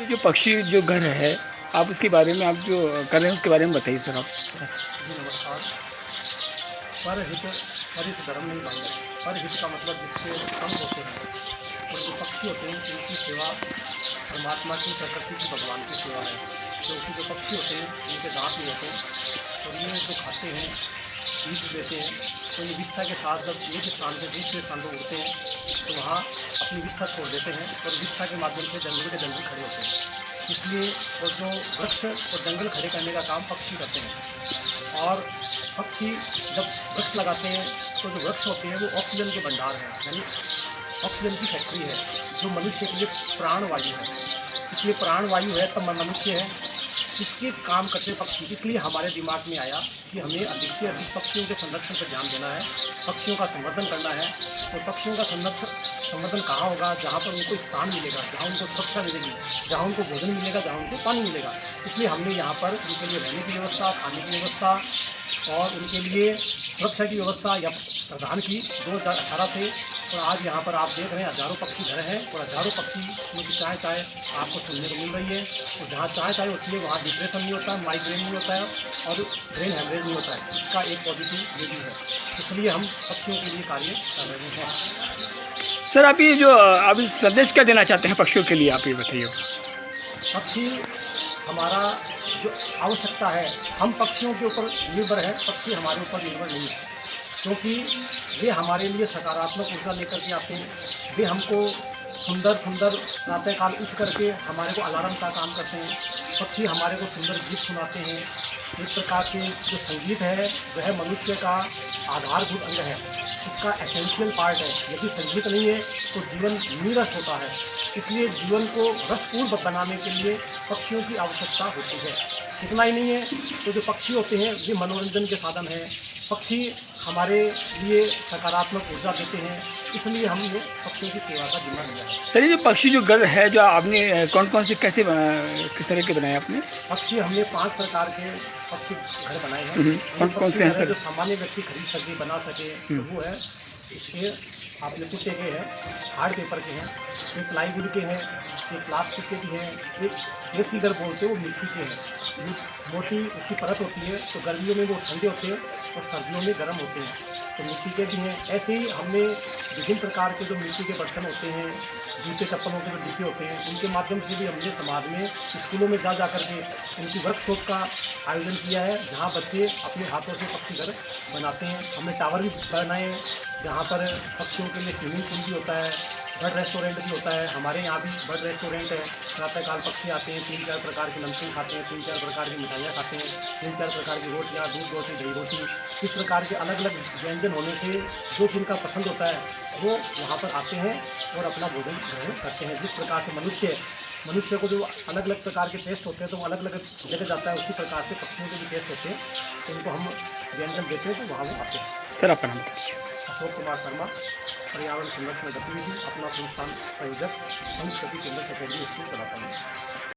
ये जो पक्षी जो घर है, आप उसके बारे में आप जो कर रहे हैं उसके बारे में बताइए सर आप थोड़ा सा। जी नमस्कार। परहित परिस धर्म नहीं भाई। परहित का मतलब जिसके संग होते हैं और जो पक्षी होते हैं इनकी सेवा परमात्मा की, प्रकृति की, भगवान की सेवा है। क्योंकि जो पक्षी होते हैं इनके दांत नहीं होते और ये जो खाते हैं बीज देते हैं, तो ये विष्ठा के साथ जब एक स्थान से दूसरे स्थान पर उड़ते हैं तो वहाँ अपनी विष्ठा छोड़ देते हैं और विष्ठा के माध्यम से जंगल के जंगल खड़े होते हैं। इसलिए और जो वृक्ष और जंगल खड़े करने का काम पक्षी करते हैं। और पक्षी जब वृक्ष लगाते हैं तो जो वृक्ष होते हैं वो ऑक्सीजन के भंडार हैं, यानी ऑक्सीजन की फैक्ट्री है जो मनुष्य के लिए प्राणवायु है। इसलिए प्राणवायु है तब मनुष्य है, इसके काम करते पक्षी। इसलिए हमारे दिमाग में आया कि हमें अधिक से अधिक पक्षियों के संरक्षण पर ध्यान देना है, पक्षियों का संवर्धन करना है। तो पक्षियों का संवर्धन कहाँ होगा? जहाँ पर उनको स्थान मिलेगा, जहाँ उनको सुरक्षा मिलेगी, जहाँ उनको भोजन मिलेगा, जहाँ उनको पानी मिलेगा। इसलिए हमने यहाँ पर उनके लिए रहने की व्यवस्था, खाने की व्यवस्था और उनके लिए सुरक्षा की व्यवस्था या प्रदान की 2018 से। और आज यहाँ पर आप देख रहे हैं हज़ारों पक्षी घर हैं और हज़ारों पक्षी उनकी चाय चाय आपको सुनने को मिल रही है। और जहाँ चाय चाय होती है वहाँ डिप्रेशन नहीं होता, माइग्रेन नहीं होता है और ब्रेन हेमरेज नहीं होता है। इसका एक पॉजिटिव ये भी है। इसलिए हम पक्षियों के लिए कार्य कर रहे हैं। सर आप ये जो आप इस संदेश क्या देना चाहते हैं पक्षियों के लिए, आप ये बताइए। पक्षी हमारा जो आवश्यकता है, हम पक्षियों के ऊपर निर्भर है, पक्षी हमारे ऊपर निर्भर नहीं है। क्योंकि वे हमारे लिए सकारात्मक ऊर्जा लेकर के आते हैं। वे हमको सुंदर सुंदर प्रातःकाल उठ करके हमारे को अलार्म का काम करते हैं। पक्षी हमारे को सुंदर गीत सुनाते हैं। एक प्रकार से जो संगीत है वह मनुष्य का आधारभूत अंग है, इसका एसेंशियल पार्ट है। यदि संगीत नहीं है तो जीवन नीरस होता है। इसलिए जीवन को रसपूर्ण बनाने के लिए पक्षियों की आवश्यकता होती है। इतना ही नहीं है तो जो पक्षी होते हैं ये मनोरंजन के साधन हैं। पक्षी हमारे लिए सकारात्मक ऊर्जा देते हैं, इसलिए हमने पक्षियों की सेवा का जिम्मा लिया है। सर ये जो पक्षी जो घर है जो आपने कौन कौन से कैसे किस तरह के बनाए आपने? पक्षी हमने 5 प्रकार के पक्षी घर बनाए हैं। कौन कौन से हैं सर? जो सामान्य व्यक्ति खरीद सके, बना सके, तो वो है इसके आपने कुत्ते के हैं, हार्ड पेपर के हैं, एक प्लाईवुड के हैं, एक प्लास्टिक के भी हैं, एक सीगर बोलते हैं वो मिट्टी के हैं। मोटी उसकी परत होती है तो गर्मियों में वो ठंडे होते हैं और सर्दियों में गर्म होते हैं, तो मिट्टी के भी हैं। ऐसे ही हमने विभिन्न प्रकार के जो मिट्टी के बर्तन होते हैं, जूते चप्पलों के जो डिब्बे होते हैं, उनके माध्यम से भी हमने समाज में स्कूलों में जा कर के उनकी वर्कशॉप का आयोजन किया है, जहाँ बच्चे अपने हाथों से पक्षी घर बनाते हैं। हमने टावर भी बनाए हैं जहाँ पर पक्षियों के लिए स्विमिंग पूल भी होता है, बर्ड रेस्टोरेंट भी होता है। हमारे यहाँ भी बर्ड रेस्टोरेंट है। प्रातःकाल पक्षी आते हैं, 3-4 प्रकार की नमकीन खाते हैं, 3-4 प्रकार की मिठाइयाँ खाते हैं, 3-4 प्रकार की रोटियाँ, दूध रोटी, दही रोटी, इस प्रकार के अलग अलग व्यंजन होने से जो जिनका पसंद होता है वो यहाँ पर आते हैं और अपना भोजन ग्रहण करते हैं। जिस प्रकार से मनुष्य को जो अलग अलग प्रकार के टेस्ट होते हैं तो वो अलग अलग जगह जाता है, उसी प्रकार से पक्षियों के भी टेस्ट होते हैं, तो उनको हम व्यंजन देते हैं तो वहाँ वो आते हैं। सर आपका नाम बताइए। अशोक कुमार शर्मा, पर्यावरण संरक्षण गतिविधि, अपना संस्थान संयोजक, संस्कृति केंद्र सेकेंडरी स्कूल चलाता हूँ।